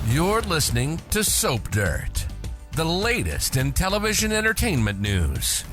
You're listening to Soap Dirt, the latest in television entertainment news.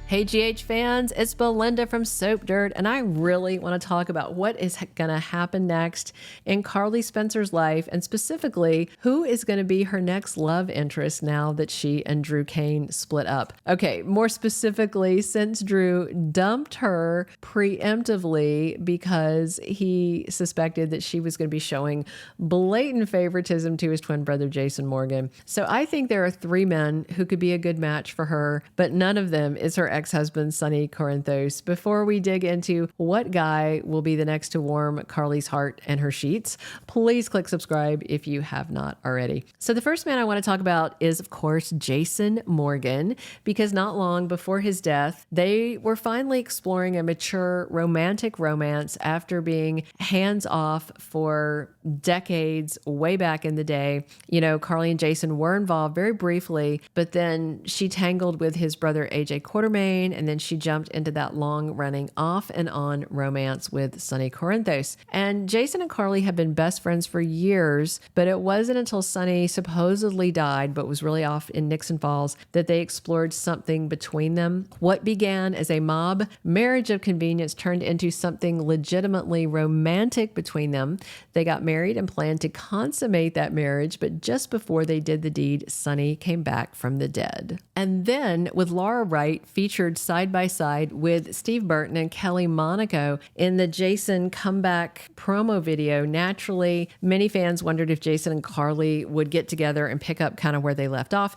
Hey GH fans, it's Belinda from Soap Dirt, and I really want to talk about what is going to happen next in Carly Spencer's life, and specifically, who is going to be her next love interest now that she and Drew Cain split up. Okay, more specifically, since Drew dumped her preemptively because he suspected that she was going to be showing blatant favoritism to his twin brother Jason Morgan. So I think there are 3 men who could be a good match for her, but none of them is her ex-husband, Sonny Corinthos. Before we dig into what guy will be the next to warm Carly's heart and her sheets, please click subscribe if you have not already. So the first man I want to talk about is, of course, Jason Morgan, because not long before his death, they were finally exploring a mature romantic romance after being hands-off for decades way back in the day. You know, Carly and Jason were involved very briefly, but then she tangled with his brother AJ Quartermain, and then she jumped into that long-running off and on romance with Sonny Corinthos. And Jason and Carly have been best friends for years, but it wasn't until Sonny supposedly died, but was really off in Nixon Falls, that they explored something between them. What began as a mob marriage of convenience turned into something legitimately romantic between them. They got married and planned to consummate that marriage, but just before they did the deed, Sonny came back from the dead. And then, with Laura Wright featured side by side with Steve Burton and Kelly Monaco in the Jason comeback promo video, naturally, many fans wondered if Jason and Carly would get together and pick up kind of where they left off.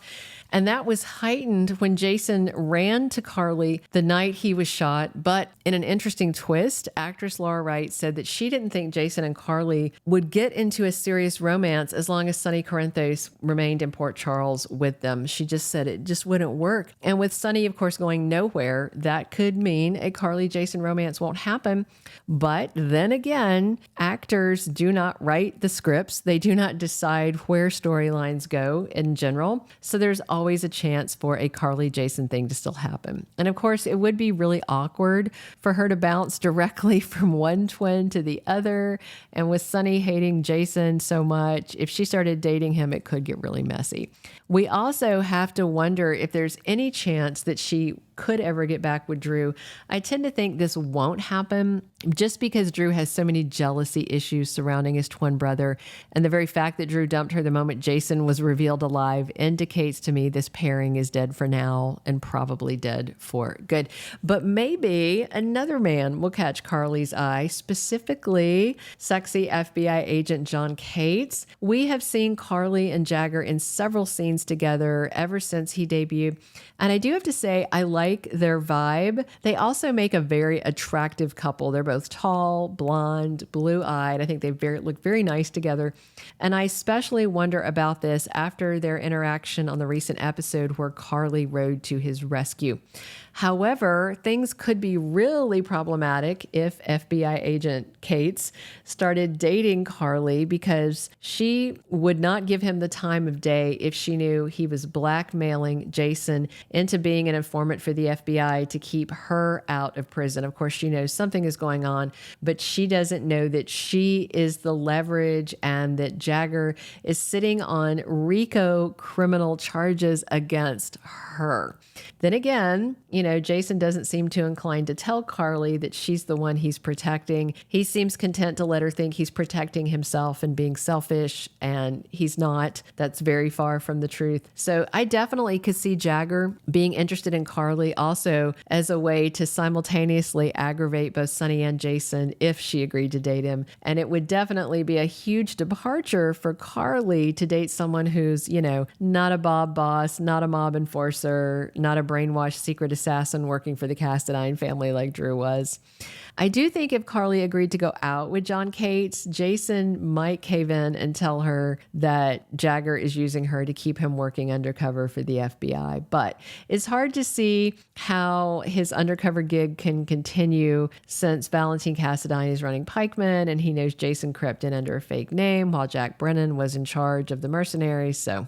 And that was heightened when Jason ran to Carly the night he was shot. But in an interesting twist, actress Laura Wright said that she didn't think Jason and Carly would get into a serious romance as long as Sonny Corinthos remained in Port Charles with them. She just said it just wouldn't work. And with Sonny, of course, going nowhere, that could mean a Carly-Jason romance won't happen. But then again, actors do not write the scripts. They do not decide where storylines go in general. So there's always a chance for a Carly-Jason thing to still happen. And of course, it would be really awkward for her to bounce directly from one twin to the other. And with Sonny hating Jason so much, if she started dating him, it could get really messy. We also have to wonder if there's any chance that she could ever get back with Drew. I tend to think this won't happen just because Drew has so many jealousy issues surrounding his twin brother. And the very fact that Drew dumped her the moment Jason was revealed alive indicates to me this pairing is dead for now and probably dead for good. But maybe another man will catch Carly's eye, specifically sexy FBI agent John Cates. We have seen Carly and Jagger in several scenes together ever since he debuted. And I do have to say, I like their vibe. They also make a very attractive couple. They're both tall, blonde, blue-eyed. I think they look very nice together. And I especially wonder about this after their interaction on the recent episode where Carly rode to his rescue. However, things could be really problematic if FBI agent Cates started dating Carly, because she would not give him the time of day if she knew he was blackmailing Jason into being an informant for the FBI to keep her out of prison. Of course, she knows something is going on, but she doesn't know that she is the leverage and that Jagger is sitting on RICO criminal charges against her. Then again, Jason doesn't seem too inclined to tell Carly that she's the one he's protecting. He seems content to let her think he's protecting himself and being selfish, and he's not. That's very far from the truth. So I definitely could see Jagger being interested in Carly also as a way to simultaneously aggravate both Sonny and Jason if she agreed to date him. And it would definitely be a huge departure for Carly to date someone who's, not a Bob boss, not a mob enforcer, not a brainwashed secret assassin working for the Castadine family like Drew was. I do think if Carly agreed to go out with John Cates, Jason might cave in and tell her that Jagger is using her to keep him working undercover for the FBI. But it's hard to see how his undercover gig can continue since Valentine Castadine is running Pikeman and he knows Jason crept in under a fake name while Jack Brennan was in charge of the mercenaries. So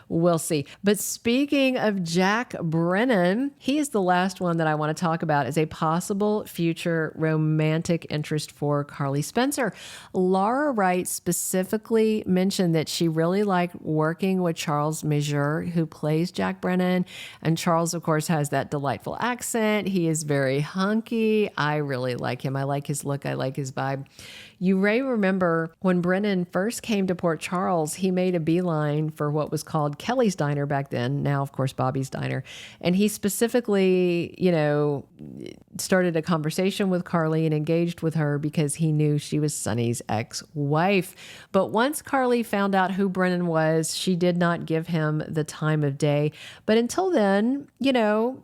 We'll see. But speaking of Jack Brennan, he is the last one that I want to talk about as a possible future romantic interest for Carly Spencer. Laura Wright specifically mentioned that she really liked working with Charles Mesure, who plays Jack Brennan. And Charles, of course, has that delightful accent. He is very hunky. I really like him. I like his look. I like his vibe. You may remember when Brennan first came to Port Charles, he made a beeline for what was called Kelly's Diner back then, now, of course, Bobby's Diner. And he specifically, started a conversation with Carly and engaged with her because he knew she was Sonny's ex-wife. But once Carly found out who Brennan was, she did not give him the time of day. But until then,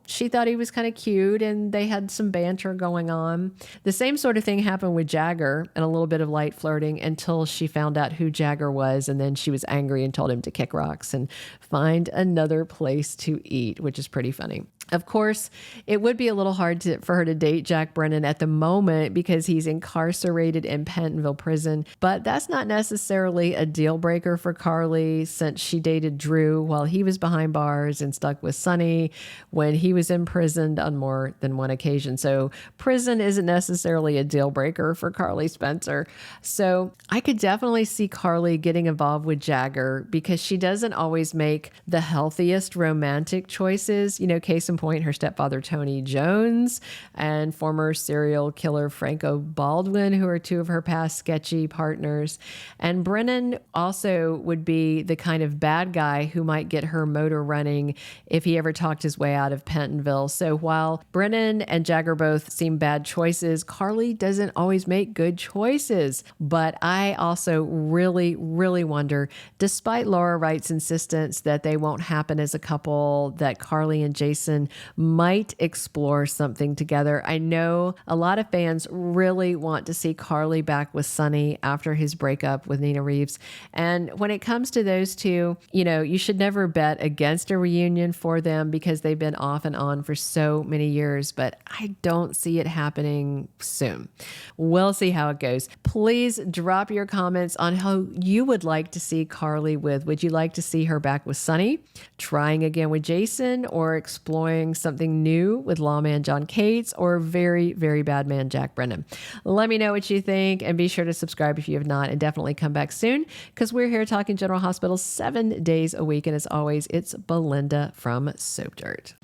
she thought he was kind of cute and they had some banter going on. The same sort of thing happened with Jagger and a little bit of light flirting until she found out who Jagger was. And then she was angry and told him to kick rocks and find another place to eat, which is pretty funny. Of course, it would be a little hard for her to date Jack Brennan at the moment because he's incarcerated in Pentonville prison, but that's not necessarily a deal breaker for Carly since she dated Drew while he was behind bars and stuck with Sonny when he was imprisoned on more than one occasion. So prison isn't necessarily a deal breaker for Carly Spencer. So I could definitely see Carly getting involved with Jagger because she doesn't always make the healthiest romantic choices. Case in point, her stepfather, Tony Jones, and former serial killer Franco Baldwin, who are two of her past sketchy partners. And Brennan also would be the kind of bad guy who might get her motor running if he ever talked his way out of Pentonville. So while Brennan and Jagger both seem bad choices, Carly doesn't always make good choices. But I also really, really wonder, despite Laura Wright's insistence that they won't happen as a couple, that Carly and Jason might explore something together. I know a lot of fans really want to see Carly back with Sonny after his breakup with Nina Reeves. And when it comes to those two, you should never bet against a reunion for them because they've been off and on for so many years, but I don't see it happening soon. We'll see how it goes. Please drop your comments on how you would like to see Carly with. Would you like to see her back with Sonny, trying again with Jason, or exploring something new with lawman John Cates, or very, very bad man Jack Brennan? Let me know what you think, and be sure to subscribe if you have not, and definitely come back soon because we're here talking General Hospital 7 days a week. And as always, it's Belinda from Soap Dirt.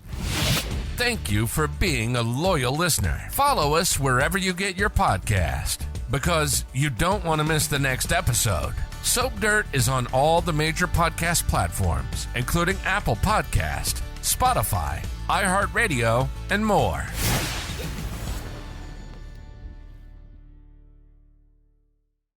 Thank you for being a loyal listener. Follow us wherever you get your podcast because you don't want to miss the next episode. Soap Dirt is on all the major podcast platforms, including Apple Podcast, Spotify, iHeartRadio, and more.